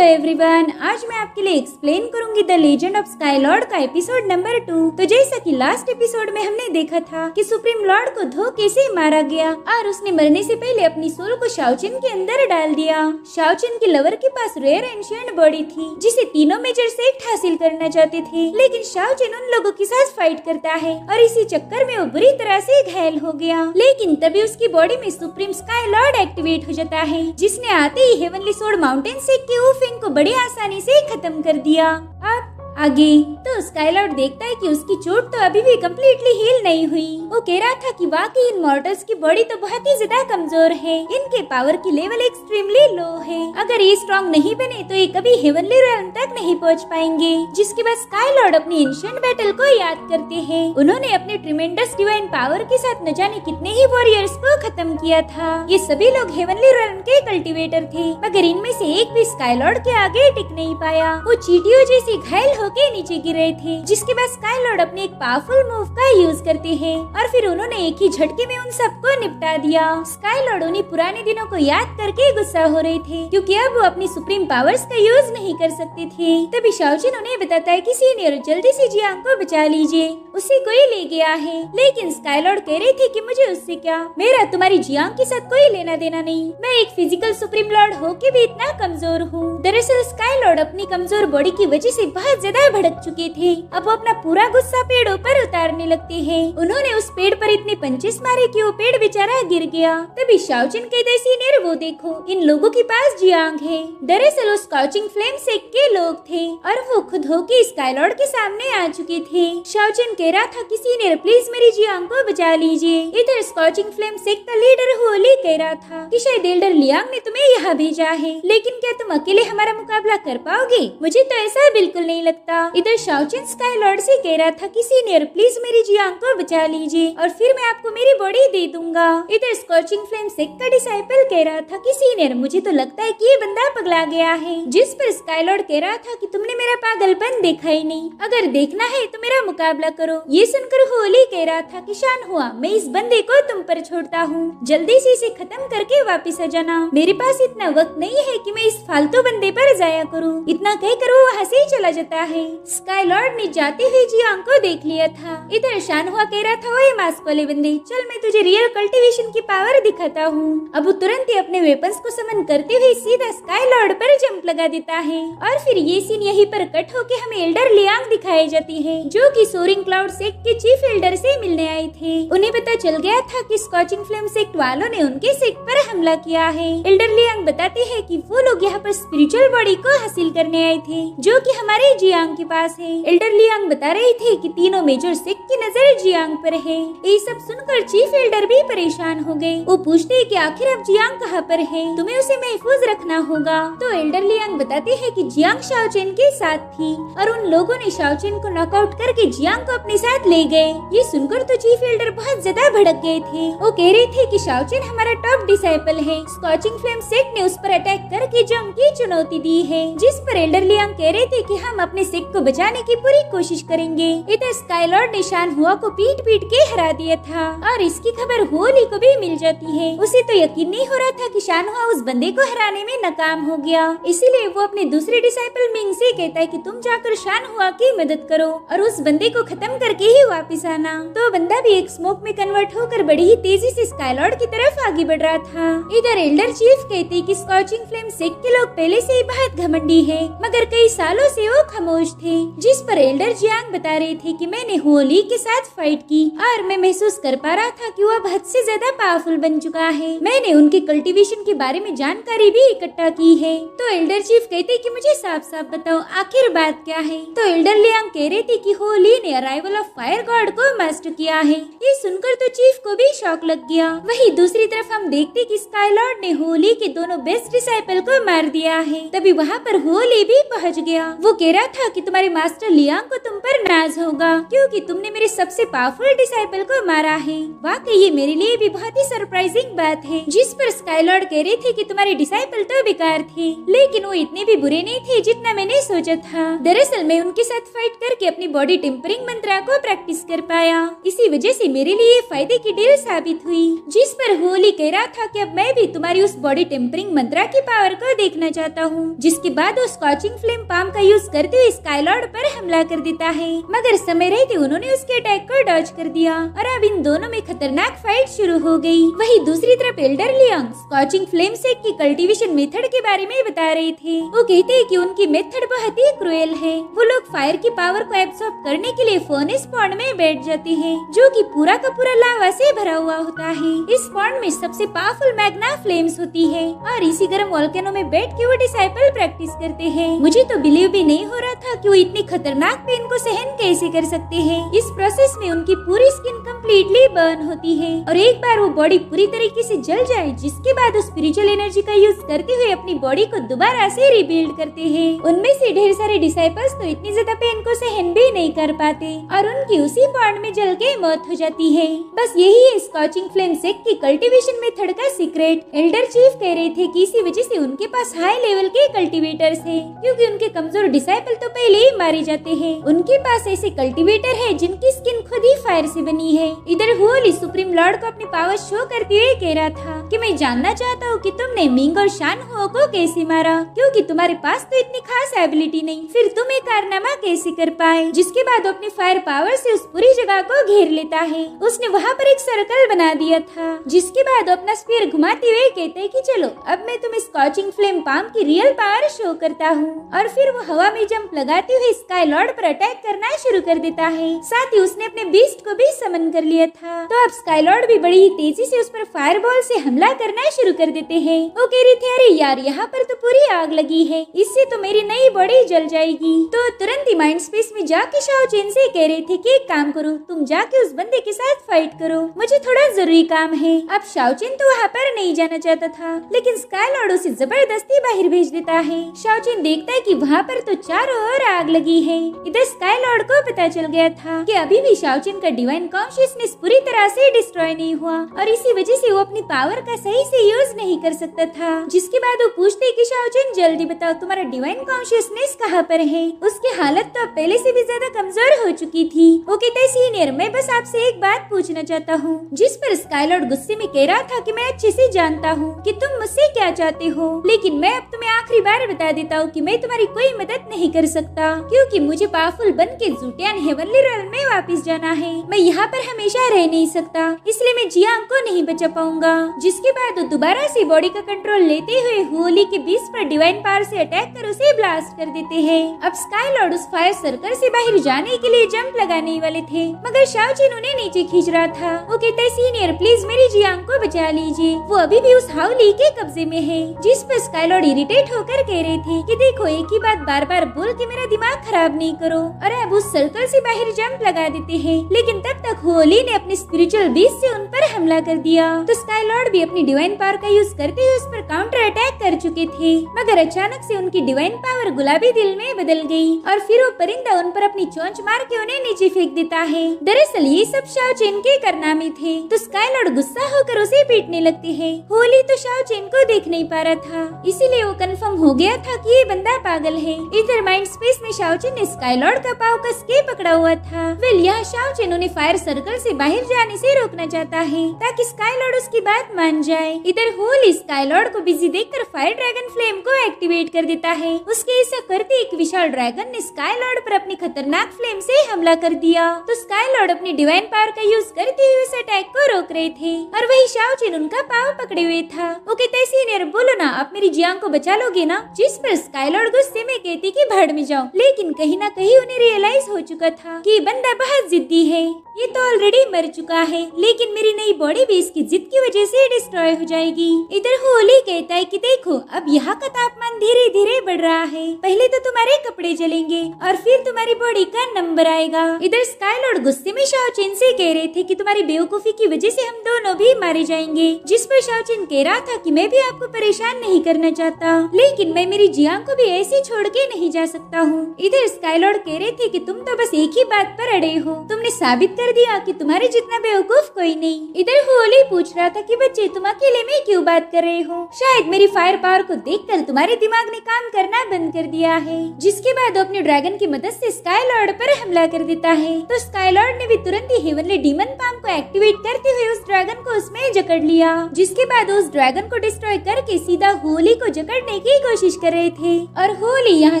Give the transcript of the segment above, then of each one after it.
Hello everyone, आज मैं आपके लिए एक्सप्लेन करूंगी the legend of sky Lord का एपिसोड नंबर 2। तो जैसा कि लास्ट एपिसोड में हमने देखा था कि सुप्रीम लॉर्ड को धोखे से मारा गया और उसने मरने से पहले अपनी सोल को शाओचिन के अंदर डाल दिया। शाओचिन के लवर के पास रेयर एंशिएंट बॉडी थी जिसे तीनों मेजर सेक्ट हासिल करना चाहते थे, लेकिन शाओचिन उन लोगों के साथ फाइट करता है और इसी चक्कर में वो बुरी तरह से घायल हो गया। लेकिन तभी उसकी बॉडी में सुप्रीम स्काई लॉर्ड एक्टिवेट हो जाता है, जिसने आते ही हेवनली सोर्ड माउंटेन सेक के वुफेंग को बड़ी आसानी से खत्म कर दिया। अब आगे तो स्काई लॉर्ड देखता है कि उसकी चोट तो अभी भी कम्प्लीटली हील नहीं हुई। वो कह रहा था कि वाकई इन मॉर्टल्स की बॉडी तो बहुत ही ज्यादा कमजोर है, इनके पावर की लेवल एक्सट्रीमली लो है। अगर ये स्ट्रॉन्ग नहीं बने तो ये कभी हेवनली रेल्म तक नहीं पहुंच पाएंगे। जिसके बाद स्काई लॉर्ड अपनी एंशिएंट बैटल को याद करते हैं। उन्होंने अपने ट्रिमेंडस डिवाइन पावर के साथ न जाने कितने ही वॉरियर्स को खत्म किया था। ये सभी लोग हेवनली रेल्म के कल्टिवेटर थे, मगर इनमें से एक भी स्काई लॉर्ड के आगे टिक नहीं पाया। वो चींटियों जैसी घायल होके नीचे गिरे थे। जिसके बाद स्काई लॉर्ड अपने एक पावरफुल मूव का यूज करते हैं और फिर उन्होंने एक ही झटके में उन सबको निपटा दिया। स्काई लॉर्ड उन्हीं पुराने दिनों को याद करके गुस्सा हो रहे थे, क्योंकि अब वो अपनी सुप्रीम पावर्स का यूज नहीं कर सकते थे। तभी शाओचिन उन्हें बताता है कि सीनियर जल्दी से जियांग को बचा लीजिए, उसे कोई ले गया है। लेकिन स्काई लॉर्ड कह रहे थे कि मुझे उससे क्या, मेरा तुम्हारी जियांग के साथ कोई लेना देना नहीं। मैं एक फिजिकल सुप्रीम लॉर्ड होके भी इतना कमजोर हूँ। दरअसल स्काई लॉर्ड अपनी कमजोर बॉडी की वजह से बहुत ज्यादा भड़क चुके थे। अब वो अपना पूरा गुस्सा पेड़ों पर उतारने लगते हैं। उन्होंने उस पेड़ पर इतने पंचेस मारे कि वो पेड़ बेचारा गिर गया। तभी शाओचिन कहते सीनियर वो देखो, इन लोगों के पास जियांग है। दरअसल वो स्कॉचिंग फ्लेम सेक के लोग थे और वो खुद होके स्काई लॉर्ड के सामने आ चुके थे। शाओचिन कह रहा था कि सीनियर प्लीज मेरी जियांग को बचा लीजिए। इधर स्कॉचिंग फ्लेम सेक का लीडर होली कह रहा था कि शायद एल्डर लियांग ने तुम्हें यहाँ भेजा है, लेकिन क्या तुम अकेले हमारा मुकाबला कर पाओगे? मुझे तो ऐसा बिल्कुल नहीं लगता। इधर शाओचिन स्काई लॉर्ड से कह रहा था कि सीनियर प्लीज मेरी जियांग को बचा लीजिए और फिर मैं आपको मेरी बॉडी दे दूंगा। इधर स्कॉचिंग फ्लेम सेक का डिसाइपल कह रहा था कि सीनियर मुझे तो लगता है कि ये बंदा पगला गया है। जिस पर स्काई लॉर्ड कह रहा था कि तुमने मेरा पागलपन देखा ही नहीं, अगर देखना है तो मेरा मुकाबला करो। ये सुनकर होली कह रहा था कि शान हुआ, मैं इस बंदे को तुम पर छोड़ता हूँ, जल्दी से इसे खत्म करके वापिस आ जाना। मेरे पास इतना वक्त नहीं है कि मैं इस फालतू बंदे पर जाया करूँ। इतना कहकर वो वहाँ से चला जाता है। स्काई लॉर्ड ने जाते हुए जियांग को देख लिया था। इधर शान हुआ कह रहा था ओए मास्क वाले बंदे, चल मैं तुझे रियल कल्टीवेशन की पावर दिखाता हूँ। अब वो तुरंत ही अपने वेपन्स को समन करते हुए सीधा स्काई लॉर्ड पर जंप लगा देता है। और फिर ये सीन यहीं पर कट होके हमें एल्डर लियांग दिखाई जाती है, जो कि सोरिंग क्लाउड सेक्ट के चीफ एल्डर से मिलने आए थे। उन्हें पता चल गया था कि स्कॉचिंग फ्लेम सेक्ट वालों ने उनके सेक्ट पर हमला किया है। एल्डर लियांग बताते हैं कि वो लोग यहाँ पर स्पिरिचुअल बॉडी को हासिल करने आए थे, जो कि हमारे जियांग के पास है। एल्डर लियांग बता रहे थे कि तीनों मेजर सेक्ट की नजर जियांग पर है। ये सब सुनकर चीफ एल्डर भी परेशान हो गए। वो पूछते हैं कि आखिर अब जियांग कहाँ पर है, तुम्हें उसे महफूज रखना होगा। तो एल्डर लियांग बताते हैं कि जियांग शाओचिन के साथ थी और उन लोगों ने शाओचिन को नॉकआउट करके जियांग को अपने साथ ले गए। ये सुनकर तो चीफ एल्डर बहुत ज्यादा भड़क गए थे। वो कह रहे थे कि शाओचिन हमारा टॉप डिसाइपल है, स्कॉचिंग फ्लेम सेक्ट ने उस पर अटैक करके जंग की चुनौती दी है। जिस पर एल्डर लियांग कह रहे थे कि हम अपने सेक्ट को बचाने की पूरी कोशिश करेंगे। इधर स्काई लॉर्ड ने शान हुआ को पीट पीट के हरा दिया था और इसकी खबर होली को भी मिल जाती है। उसे तो यकीन नहीं हो रहा था कि शान हुआ उस बंदे को हराने में नाकाम हो गया। इसीलिए वो अपने दूसरे डिसाइपल मिंग से कहता है कि तुम जाकर शान हुआ की मदद करो और उस बंदे को खत्म करके ही वापिस आना। तो बंदा भी एक स्मोक में कन्वर्ट होकर बड़ी ही तेजी से स्काई लॉर्ड की तरफ आगे बढ़ रहा था। इधर एल्डर चीफ कहते कि स्कॉचिंग फ्लेम सेक्ट के लोग पहले से ही बहुत घमंडी है, मगर कई सालों से वो खामोश थे। जिस पर एल्डर जियांग बता रहे थे कि मैंने होली के साथ फाइट की और मैं महसूस कर पा रहा था कि वह हद से ज्यादा पावरफुल बन चुका है। मैंने उनके कल्टीवेशन के बारे में जानकारी भी इकट्ठा की है। तो एल्डर चीफ कहते कि मुझे साफ साफ बताओ आखिर बात क्या है। तो एल्डर लियांग कह रहे थे कि होली ने अराइवल ऑफ फायर गॉड को मास्टर किया है। ये सुनकर तो चीफ को भी शॉक लग गया। वहीं दूसरी तरफ हम देखते कि स्काई लॉर्ड ने होली के दोनों बेस्ट डिसाइपल को मार दिया है। तभी वहाँ पर होली भी पहुँच गया। वो कह रहा था कि तुम्हारे मास्टर लियांग को तुम पर नाज होगा, क्योंकि तुमने मेरे सबसे पावरफुल डिसाइपल को मारा है। वाकई ये मेरे लिए भी बहुत ही सरप्राइजिंग बात है। जिस पर स्काई लॉर्ड कह रहे थे कि तुम्हारे डिसाइपल तो बेकार थे, लेकिन लेकिन वो इतने भी बुरे नहीं थे जितना मैंने सोचा था। दरअसल मैं उनके साथ फाइट करके अपनी बॉडी टेम्परिंग मंत्रा को प्रैक्टिस कर पाया। इसी वजह से मेरे लिए फायदे की डील साबित हुई। जिस पर होली कह रहा था कि अब मैं भी तुम्हारी उस बॉडी टेम्परिंग मंत्रा की पावर को देखना चाहता हूँ। जिसके बाद वो स्कॉचिंग फ्लेम पाम का यूज करते हुए स्काईलॉर्ड पर हमला कर देता है, मगर समय रहते उन्होंने उसके अटैक को डॉज कर दिया और अब इन दोनों में खतरनाक फाइट शुरू हो गई। वही दूसरी तरफ एल्डर लियांग स्कॉचिंग फ्लेम सेक की कल्टीवेशन मेथड के बारे में बता रहे थे। वो कहते हैं कि उनकी मेथड बहुत ही क्रूएल है। वो लोग फायर की पावर को एब्सॉर्ब करने के लिए फर्नेस पॉन्ड में बैठ जाते हैं, जो कि पूरा का पूरा लावा से भरा हुआ होता है। इस पॉन्ड में सबसे पावरफुल मैग्ना फ्लेम्स होती है और इसी गर्म वोल्केनो में बैठ के वो डिसाइपल प्रैक्टिस करते हैं। मुझे तो बिलीव भी नहीं हो रहा था कि वो इतनी खतरनाक पेन को सहन कैसे कर सकते हैं। इस प्रोसेस में उनकी पूरी स्किन कम्प्लीटली बर्न होती है और एक बार वो बॉडी पूरी तरीके से जल जाए, जिसके बाद वो स्पिरिचुअल एनर्जी का यूज करते हुए अपनी बॉडी को दोबारा से रिबिल्ड करते हैं। उनमें से ढेर सारे डिसाइपल्स तो इतनी ज्यादा पेन को सहन भी नहीं कर पाते और उनकी उसी पॉन्ड में जल के मौत हो जाती है। बस यही है स्कॉचिंग फ्लेम सेक की कल्टीवेशन मेथड का सीक्रेट। एल्डर चीफ कह रहे थे कि इसी वजह से उनके पास हाई लेवल के कल्टीवेटर्स हैं, क्योंकि उनके कमजोर डिसाइपल तो पहले ही मारे जाते हैं। उनके पास ऐसे कल्टीवेटर है जिनकी स्किन खुद ही फायर से बनी है। इधर होली सुप्रीम लॉर्ड को अपनी पावर शो करते हुए कह रहा था कि मैं जानना चाहता हूँ कि तुमने मिंग और शान हो को कैसे मारा, क्योंकि तुम्हारे पास तो इतनी खास एबिलिटी नहीं, फिर तुम एक कारनामा कैसे कर पाए। जिसके बाद अपनी फायर पावर से उस पूरी जगह को घेर लेता है। उसने वहाँ पर एक सर्कल बना दिया था, जिसके बाद अपना स्पीयर घुमाते हुए कहते हैं कि चलो अब मैं तुम्हें स्कॉचिंग फ्लेम पाम की रियल पावर शो करता हूँ। और फिर वो हवा में जंप लगाते हुए स्काई लॉर्ड पर अटैक करना शुरू कर देता है। साथ ही उसने अपने बीस्ट को भी समन कर लिया था। तो अब स्काई लॉर्ड भी बड़ी ही तेजी से उस पर फायर बॉल से हमला करना शुरू कर देते हैं। वो कह रही थी, अरे यार यहाँ पर तो पूरी आग लगी है, इससे तो मेरी नई बॉडी जल जाएगी। तो तुरंत ही माइंड स्पेस में जाके शाओ चेन से कह रहे थे कि एक काम करो, तुम जाके उस बंदे के साथ फाइट करो, मुझे थोड़ा जरूरी काम है। अब शाओ चेन तो वहाँ पर नहीं जाना चाहता था, लेकिन स्काई लॉर्ड उसे जबरदस्ती बाहर भेज देता है। शाओ चेन देखता है कि वहाँ पर तो चारों ओर आग लगी है। इधर स्काई लॉर्ड को पता चल गया था कि अभी भी शाओ चेन का डिवाइन कॉन्शियसनेस पूरी तरह से डिस्ट्रॉय नहीं हुआ और इसी वजह से वो अपनी पावर का सही से यूज नहीं कर सकता था। जिसके बाद वो पूछते कि शाओ चेन जल्दी बताओ तुम्हारा डिवाइन कॉन्शियसनेस कहाँ पर है। उसकी हालत तो पहले से भी ज्यादा कमजोर हो चुकी थी। वो कहता है, सीनियर मैं बस आपसे एक बात पूछना चाहता हूँ। जिस पर स्काई लॉर्ड गुस्से में कह रहा था कि मैं अच्छे से जानता हूँ कि तुम मुझसे क्या चाहते हो, लेकिन मैं अब तुम्हें आखिरी बार बता देता हूँ कि मैं तुम्हारी कोई मदद नहीं कर सकता, क्योंकि मुझे पावरफुल बन के ज़ूटियान हेवनली रेल्म में वापस जाना है। मैं यहाँ पर हमेशा रह नहीं सकता, इसलिए मैं जियांग को नहीं बचा पाऊंगा। जिसके बाद वो दोबारा से बॉडी का कंट्रोल लेते हुए होली के बीच पर डिवाइन पावर से अटैक कर उसे ब्लास्ट कर देते हैं। अब स्काई लॉर्ड उस फायर सर्कल से बाहर जाने के लिए जंप लगाने वाले थे, मगर शाओ चेन उन्हें नीचे खींच रहा था। वो कहता है, सीनियर प्लीज मेरी जियांग को बचा लीजिए, वो अभी भी उस हाउली के कब्जे में है। जिस पर स्काई लॉर्ड इरिटेट होकर कह रहे थे कि देखो एक ही बात बार बार बोल के मेरा दिमाग खराब नहीं करो, और अब उस सर्कल से बाहर जंप लगा देते हैं। लेकिन तब तक होली ने अपनी स्पिरिचुअल बीस्ट से उन पर हमला कर दिया। तो स्काई लॉर्ड भी अपनी डिवाइन पावर का यूज करते हुए उस पर काउंटर अटैक कर चुके थे, मगर अचानक से उनकी डिवाइन पावर गुलाबी दिल में बदल गई और फिर वो परिंदा उन पर अपनी चोंच मार के उन्हें नीचे फेंक देता है। दरअसल ये सब शाओ चेन के कारनामे थे। तो स्काई लॉर्ड गुस्सा होकर उसे पीटने लगते हैं। होली तो शाओ चेन को देख नहीं पा रहा था, इसीलिए वो कंफर्म हो गया था कि ये बंदा पागल है। इधर माइंड स्पेस में शाओ चेन ने स्काई लॉर्ड का पाव कस के पकड़ा हुआ था। वेल यहाँ शाओ चेन उन्हें फायर सर्कल से बाहर जाने से रोकना चाहता है ताकि स्काई लॉर्ड उसकी बात मान जाए। इधर होली स्काई लॉर्ड को बिजी देखकर फायर ड्रैगन फ्लेम को एक्टिवेट कर देता है। उसके ऐसा करते एक विशाल ड्रैगन ने स्काई लॉर्ड पर अपनी खतरनाक फ्लेम से हमला कर दिया। तो स्काई लॉर्ड अपनी डिवाइन पावर का यूज करते हुए उस अटैक को रोक रहे थे और वही शाओ चेन उनका पाव पकड़े हुए था। वो कहता है, सीनियर बोलो ना, आप मेरी जियांग को बचा लोगे ना। जिस पर स्काई लॉर्ड गुस्से में कहती कि भाड़ में जाओ, लेकिन कहीं ना कहीं उन्हें रियलाइज हो चुका था कि बंदा बहुत जिद्दी है। ये तो ऑलरेडी मर चुका है, लेकिन मेरी नई बॉडी भी इसकी जिद की वजह से डिस्ट्रॉय हो जाएगी। इधर होली कहता है कि देखो अब यहाँ का तापमान धीरे धीरे बढ़ रहा है। पहले तो तुम्हारे कपड़े जलेंगे और फिर तुम्हारी बॉडी का नंबर आएगा। इधर स्काईलॉर्ड गुस्से में शाओचिन से कह रहे थे कि तुम्हारी बेवकूफी की वजह से हम दोनों भी मारे जाएंगे, जिस पर शाओचिन कह रहा था कि मैं भी आपको परेशान नहीं करना चाहता, लेकिन मैं मेरी जियांग को भी ऐसे छोड़ के नहीं जा सकता हूँ। इधर स्काईलॉर्ड कह रहे थे कि तुम तो बस एक ही बात पर अड़े हो, तुमने साबित कर दिया कि तुम्हारे जितना बेवकूफ कोई नहीं। इधर होली पूछ रहा था कि बच्चे तुम अकेले में क्यों बात कर रहे हो, शायद मेरी फायर पावर को देखकर तुम्हारे दिमाग ने काम करना बंद कर दिया है। जिसके बाद वो अपने ड्रैगन की मदद से स्काईलॉर्ड पर हमला कर देता है। तो स्काईलॉर्ड ने भी तुरंत ही हेवनली डीमन पाम को एक्टिवेट करते हुए उस ड्रैगन को उसमें जकड़ लिया। जिसके बाद उस ड्रैगन को डिस्ट्रॉय करके सीधा होली को जकड़ने की कोशिश कर रहे थे और होली यहाँ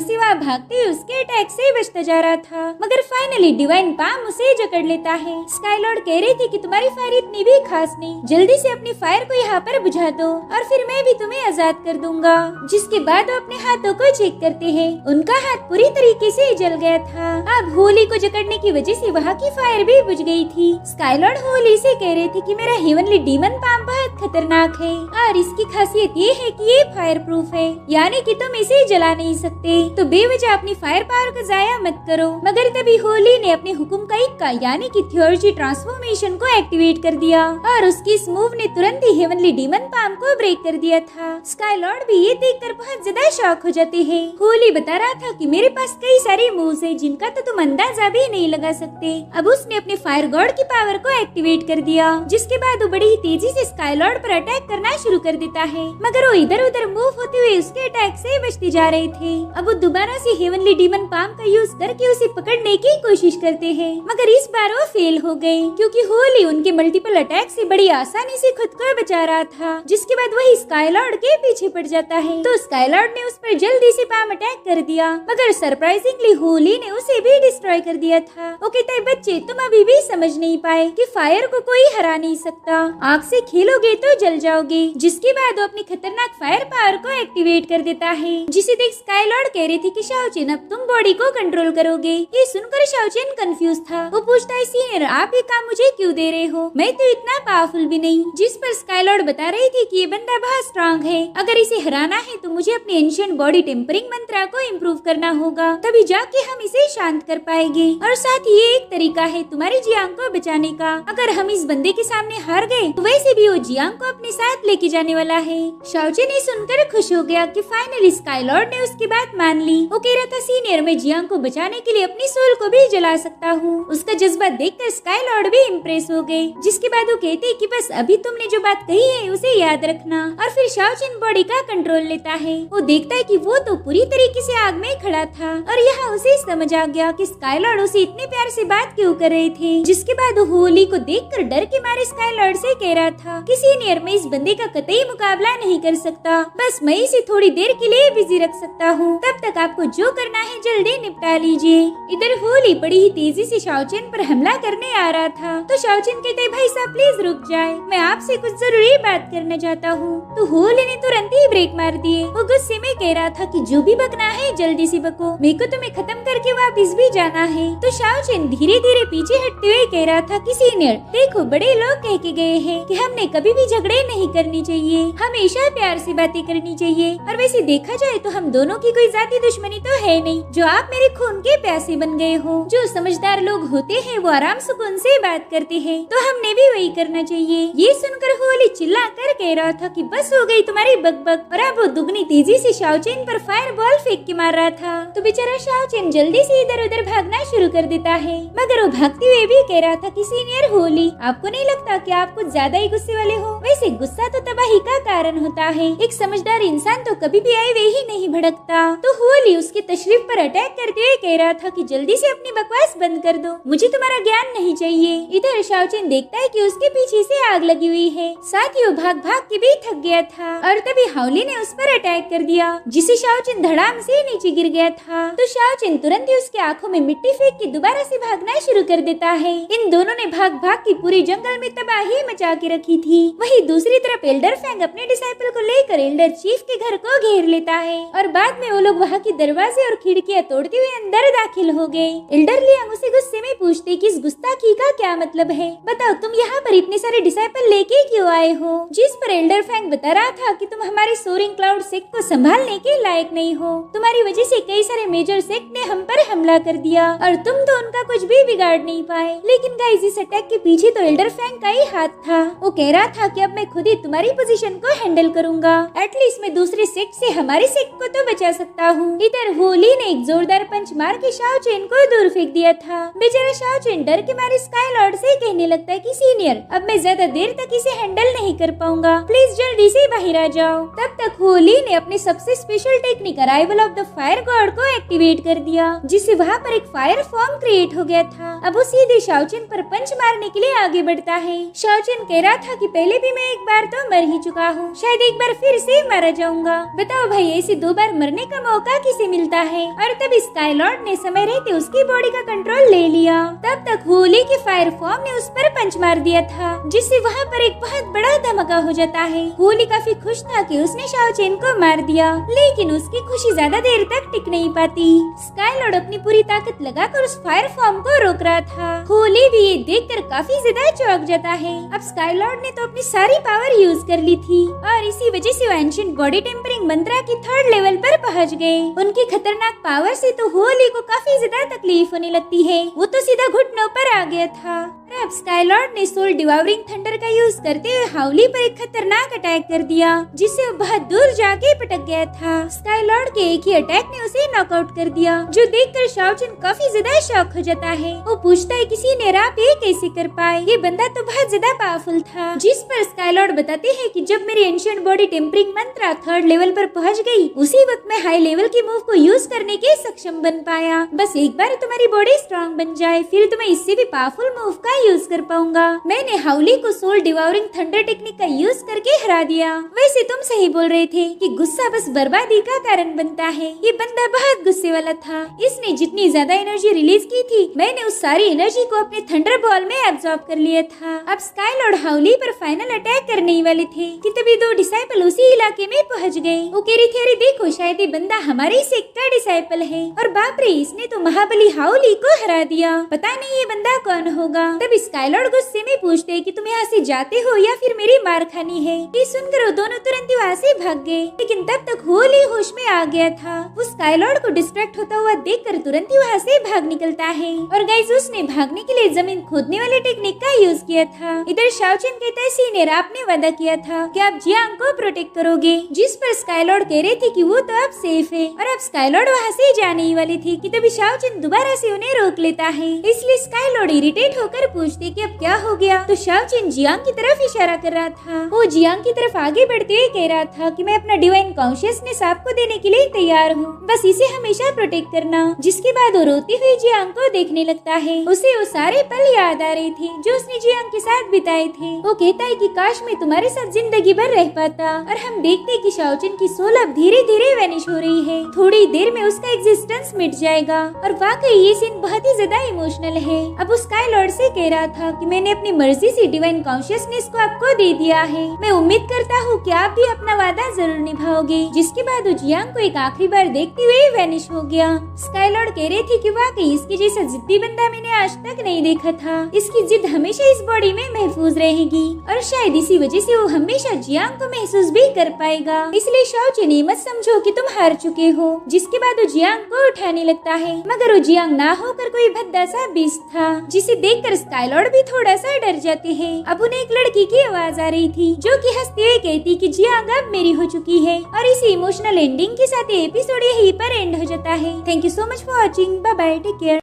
से वहाँ भागते हुए उसके अटैक से बचता जा रहा था, मगर फाइनली डिवाइन पाम उसे जकड़ लेता है। स्काईलॉर्ड कह रहे थे कि तुम्हारी फायर इतनी भी खास नहीं, जल्दी से अपनी फायर को यहाँ पर बुझा दो और फिर मैं भी तुम्हें आजाद कर दूंगा। जिसके बाद वो अपने हाथों को चेक करते हैं, उनका हाथ पूरी तरीके से जल गया था। अब होली को जकड़ने की वजह से वहाँ की फायर भी बुझ गई थी। स्काईलॉर्ड होली से कह रहे थे कि मेरा हेवनली डीमन पाम बहुत खतरनाक है और इसकी खासियत ये है कि ये फायर प्रूफ है, यानी कि तुम इसे जला नहीं सकते, तो बेवजह अपनी फायर पावर को जाया मत करो। मगर तभी होली ने अपने हुक्म का इक्का यानी कि थियोलॉजी ट्रांसफॉर्मेशन को एक्टिवेट कर दिया और उसकी इस मूव ने तुरंत ही हेवनली डीमन पाम को ब्रेक कर दिया था। स्काईलॉर्ड भी ये देखकर बहुत ज्यादा शॉक हो जाते हैं। होली बता रहा था कि मेरे पास कई सारे मूव्स हैं जिनका तो तुम अंदाजा भी नहीं लगा सकते। अब उसने अपने फायर गॉड की पावर को एक्टिवेट कर दिया, जिसके बाद वो बड़ी ही तेजी से स्काईलॉर्ड पर अटैक करना शुरू कर देता है, मगर वो इधर उधर मूव होते हुए उसके अटैक से बचते जा रहे थे। अब वो दोबारा से हेवनली डीमन पाम का यूज करके उसे पकड़ने की कोशिश करते हैं, मगर इस बार वो फेल हो गए क्योंकि होली उनके मल्टीपल अटैक से बड़ी आसानी से खुद को बचा रहा था। जिसके बाद वही स्काईलॉर्ड के पीछे पड़ जाता है, तो स्काईलॉर्ड ने उस पर जल्दी से पाम अटैक कर दिया, मगर सरप्राइजिंगली होली ने उसे भी डिस्ट्रॉय कर दिया था। वो कहता है बच्चे तुम अभी भी समझ नहीं पाए कि फायर को कोई हरा नहीं सकता, आग से खेलोगे तो जल जाओगे। जिसके बाद वो अपनी खतरनाक फायर पावर को एक्टिवेट कर देता है, जिसे देख स्काईलॉर्ड कह रही थी कि शाओचिन अब तुम बॉडी को कंट्रोल करोगे। ये सुनकर शाओचिन कंफ्यूज था। वो पूछता है सीनियर आप ये काम मुझे क्यों दे रहे हो, मैं तो इतना पावरफुल भी नहीं। जिस पर स्काईलॉर्ड बता रही थी कि ये बंदा बहुत स्ट्रांग है, अगर इसे हराना है तो मुझे अपने एंशिएंट बॉडी टेम्परिंग मंत्रा को इम्प्रूव करना होगा, तभी जाके हम इसे शांत कर पाएंगे। और साथ ही ये एक तरीका है तुम्हारी जियांग को बचाने का। अगर हम इस बंदे के सामने हार गए तो वैसे भी वो जियांग को अपने साथ लेके जाने वाला है। शाओचिन ने सुनकर खुश हो गया कि फाइनली स्काईलॉर्ड ने उसकी बात मान ली। वो कह रहा था सीनियर मैं जियांग को बचाने के लिए अपनी सोल को भी जला सकता हूँ। उसका जज्बा देखकर स्काईलॉर्ड भी इम्प्रेस हो गए। जिसके बाद वो कहते कि बस अभी तुमने जो बात कही है उसे याद रखना। और फिर शाओचिन बॉडी का कंट्रोल लेता है। वो देखता है कि वो तो पूरी तरीके से आग में खड़ा था और यहाँ उसे समझ आ गया कि स्काईलॉर्ड उसे इतने प्यार से बात क्यों कर रहे थे। जिसके बाद वो होली को देखकर डर के मारे स्काईलॉर्ड से कह रहा था कि सीनियर मैं इस बंदे का कतई मुकाबला नहीं कर सकता, बस मैं इसे थोड़ी देर के लिए बिजी रख सकता हूँ, तब तक आपको जो करना है जल्दी निपटा लीजिए। इधर होली बड़ी ही तेजी से शाओचिन पर हमला करने आ रहा था, तो शाओचिन कहते भाई साहब प्लीज रुक जाए, मैं आपसे कुछ जरूरी बात करना चाहता हूँ। तो होली ने तुरंत ही ब्रेक मार दिए। वो गुस्से में कह रहा था कि जो भी बकना है जल्दी से बको, मेरे को तुम्हें खत्म करके वापिस भी जाना है। तो शाओचिन धीरे धीरे पीछे हटते हुए कह रहा था कि सीनियर देखो बड़े लोग कह के गए हैं कि हमने कभी भी झगड़े नहीं करनी चाहिए, हमेशा प्यार से बातें करनी चाहिए। और वैसे देखा जाए तो हम दोनों की कोई जाती दुश्मनी तो है नहीं, जो आप मेरे खून के प्यासे बन गए हो। जो समझदार लोग होते हैं वो आराम सुकून से बात करते हैं, तो हमने भी वही करना चाहिए। ये सुनकर होली चिल्ला कर कह रहा था कि बस हो गई तुम्हारी बकबक, और अब वो दुगनी तेजी से शाओचिन पर फायर बॉल फेंक के मार रहा था। तो बेचारा शाओचिन जल्दी से इधर उधर भागना शुरू कर देता है, मगर वो भागते हुए भी कह रहा था कि सीनियर होली आपको नहीं लगता कि आप कुछ ज्यादा ही गुस्से वाले हो, वैसे गुस्सा तो तबाही का कारण होता है, एक समझदार इंसान तो कभी भी आए वे ही नहीं भड़कता। तो होली उसकी तशरीफ पर अटैक करते हुए कह रहा था कि जल्दी से अपनी बकवास बंद कर दो, मुझे तुम्हारा ज्ञान नहीं चाहिए। इधर शाओचिन देखता है कि उसके पीछे से आग लगी हुई है, साथ ही वो भाग भाग के भी थक गया था, और तभी हाउली ने उस पर अटैक कर दिया, जिसे शाओचिन धड़ाम से नीचे गिर गया था। तो शाओचिन तुरंत ही उसके आंखों में मिट्टी फेंक के दोबारा से भागना शुरू कर देता है। इन दोनों ने भाग भाग के पूरे जंगल में तबाही मचा के रखी थी। वहीं दूसरी तरफ एल्डर फैंग अपने डिसाइपल को लेकर एल्डर चीफ के घर को घेर लेता है, और बाद में वो लोग वहाँ के दरवाजे और खिड़कियाँ तोड़ते हुए अंदर दाखिल हो गए। एल्डर लियांग उसे गुस्से में पूछते कि इस गुस्ताखी का क्या मतलब है, बताओ तुम यहाँ पर इतने सारे डिसाइपल लेके क्यों आए हो। जिस पर एल्डर फैंग बता रहा था कि तुम हमारे सोरिंग क्लाउड सेक्ट को संभालने के लायक नहीं हो। तुम्हारी वजह से कई सारे मेजर सेक्ट ने हम पर हमला कर दिया और तुम तो उनका कुछ भी बिगाड़ नहीं पाए। लेकिन गाइस इस अटैक के पीछे तो एल्डर फैंग का ही हाथ था। वो कह रहा था कि अब मैं खुद ही तुम्हारी पोजीशन को हैंडल करूंगा। एटलीस्ट मैं दूसरे सेक्ट से हमारे सेक्ट को तो बचा सकता हूँ। इधर होली ने एक जोरदार पंच मार के शाओ चेन को दूर फेंक दिया था। बेचारा शाओ चेन डर के मारे स्काई लॉर्ड से कहने लगता है कि सीनियर अब मैं ज्यादा देर तक इसे हैंडल नहीं कर पाऊंगा, प्लीज जल्दी से बाहर आ जाओ। तब तक होली ने अपने सबसे special technique arrival of the fire God को एक्टिवेट कर दिया, जिससे वहाँ पर एक फायर फॉर्म क्रिएट हो गया था। अब वो सीधे शाओ चेन पर पंच मारने के लिए आगे बढ़ता है। शाओ चेन कह रहा था कि पहले भी मैं एक बार तो मर ही चुका हूँ, शायद एक बार फिर से मारा जाऊंगा। बताओ भाई ऐसे 2 बार मरने का मौका किसे मिलता है। और तब स्काई लॉर्ड ने समय रहते उसकी बॉडी का कंट्रोल ले लिया। तब तक होली के फायर फॉर्म ने उस पर पंच मार दिया था, जिससे वहाँ पर एक बहुत बड़ा धमाका हो जाता है। होली काफी खुश था कि उसने शाओ चेन को मार दिया, लेकिन उसकी खुशी ज्यादा देर तक टिक नहीं पाती। स्काई लॉर्ड अपनी पूरी ताकत लगाकर उस फायर फॉर्म को रोक रहा था। होली भी ये देखकर काफी ज्यादा चौंक जाता है। अब स्काई लॉर्ड ने तो अपनी सारी पावर यूज कर ली थी और इसी वजह से वो एंशिएंट बॉडी टेम्परिंग मंत्रा की 3rd लेवल पर पहुंच गए। उनकी खतरनाक पावर से तो होली को काफी ज्यादा तकलीफ होने लगती है। वो तो सीधा घुटनों पर आ गया था। अब स्काई लॉर्ड ने सोल डिवावरिंग थंडर का यूज करते हुए हाउली पर एक खतरनाक अटैक कर दिया, जिससे वो बहुत दूर जाके पटक गया था। स्काई लॉर्ड के एक ही अटैक ने उसे नॉकआउट कर दिया, जो देखकर शाओ चेन काफी ज्यादा शॉक हो जाता है। वो पूछता है कि सीनियर आप ये कैसे कर पाए, ये बंदा तो बहुत ज्यादा पावरफुल था। जिस पर स्काई लॉर्ड बताते हैं कि जब मेरी एंशिएंट बॉडी टेम्परिंग मंत्रा 3rd लेवल पर पहुंच गई, उसी वक्त मैं हाई लेवल की मूव को यूज करने के सक्षम बन पाया। बस एक बार तुम्हारी बॉडी स्ट्रॉन्ग बन जाए, फिर तुम्हें इससे भी पावरफुल मूव का यूज कर पाऊंगा। मैंने हाउली को सोल डिवावरिंग थंडर टेक्निक का यूज करके हरा दिया। वैसे तुम सही बोल रहे थे कि गुस्सा बस बर्बादी का कारण बनता है। ये बंदा बहुत गुस्से वाला था। इसने जितनी ज्यादा एनर्जी रिलीज की थी, मैंने उस सारी एनर्जी को अपने थंडर बॉल में एब्जॉर्ब कर लिया था। अब स्काई लॉर्ड हाउली पर फाइनल अटैक करने ही वाले थे कि तभी 2 डिसाइपल उसी इलाके में पहुंच गए। वो कह रही थी अरे देखो शायद ये बंदा हमारे सेक्ट का डिसाइपल है। और बाप रे इसने तो महाबली हाउली को हरा दिया, पता नहीं ये बंदा कौन होगा। तब स्काई लॉर्ड गुस्से में पूछते हैं कि तुम यहाँ से जाते हो या फिर मेरी मार खानी है। ये सुनकर वो दोनों तुरंत वहाँ से भाग गए। लेकिन तब तक होली होश में आ गया था। वो स्काई लॉर्ड को डिस्ट्रैक्ट होता हुआ देखकर तुरंत ही वहाँ से भाग निकलता है। और गाइस उसने भागने के लिए जमीन खोदने वाले टेक्निक का यूज किया था। इधर शाओ चेन कहता है सीनियर आपने वादा किया था कि आप जियांग को प्रोटेक्ट करोगे, जिस पर स्काई लॉर्ड कह रहे थे कि वो तो अब सेफ है। और अब स्काई लॉर्ड वहाँ से जाने ही वाले थे कि तभी शाओ चेन दोबारा से उन्हें रोक लेता है। इसलिए स्काई लॉर्ड इरिटेट होकर पूछते कि अब क्या हो गया। तो शाओ चेन जियांग की तरफ इशारा कर रहा था। वो जियांग की तरफ आगे बढ़ते हुए कह रहा था कि मैं अपना डिवाइन कॉन्शियसनेस आपको देने के लिए तैयार हूँ, बस इसे हमेशा प्रोटेक्ट करना। जिसके बाद वो रोती हुई जियांग को देखने लगता है। उसे वो सारे पल याद आ रहे थे जो उसने जियांग के साथ बिताए थे। वो कहता है कि काश मैं तुम्हारे साथ जिंदगी भर रह पाता। और हम देखते कि शाओ चेन की सोल अब धीरे धीरे वैनिश हो रही है। थोड़ी देर में उसका एग्जिस्टेंस मिट जाएगा। और वाकई ये सीन बहुत ही ज्यादा इमोशनल है। अब उस स्काई लॉर्ड से कह रहा था कि मैंने अपनी मर्जी से डिवाइन कॉन्शियसनेस को आपको दे दिया है। मैं उम्मीद करता हूँ कि आप भी अपना वादा जरूर निभाओगे। जिसके बाद वो जियांग को एक आखिरी बार देखते हुए वैनिश हो गया। स्काई लॉर्ड कह रहे थे कि वाकई इसके जैसा जिद्दी बंदा मैंने आज तक नहीं देखा था। इसकी जिद हमेशा इस बॉडी में महफूज रहेगी और शायद इसी वजह से वो हमेशा जियांग को महसूस भी कर पाएगा। इसलिए शाओ चेन मत समझो कि तुम हार चुके हो। जिसके बाद वो जियांग को उठाने लगता है, मगर वो जियांग ना होकर कोई भद्दा सा बीस्ट था, जिसे देखकर स्काई लॉर्ड भी थोड़ा सा डर जाते हैं। अब उन्हें एक लड़की की आवाज आ रही थी जो कि हंसते हुए कहती कि जियांग अब मेरी हो चुकी है। और इसी इमोशनल एंडिंग के साथ ये एपिसोड यहीं पर एंड हो जाता है। Thank you so much for watching. Bye bye, take care.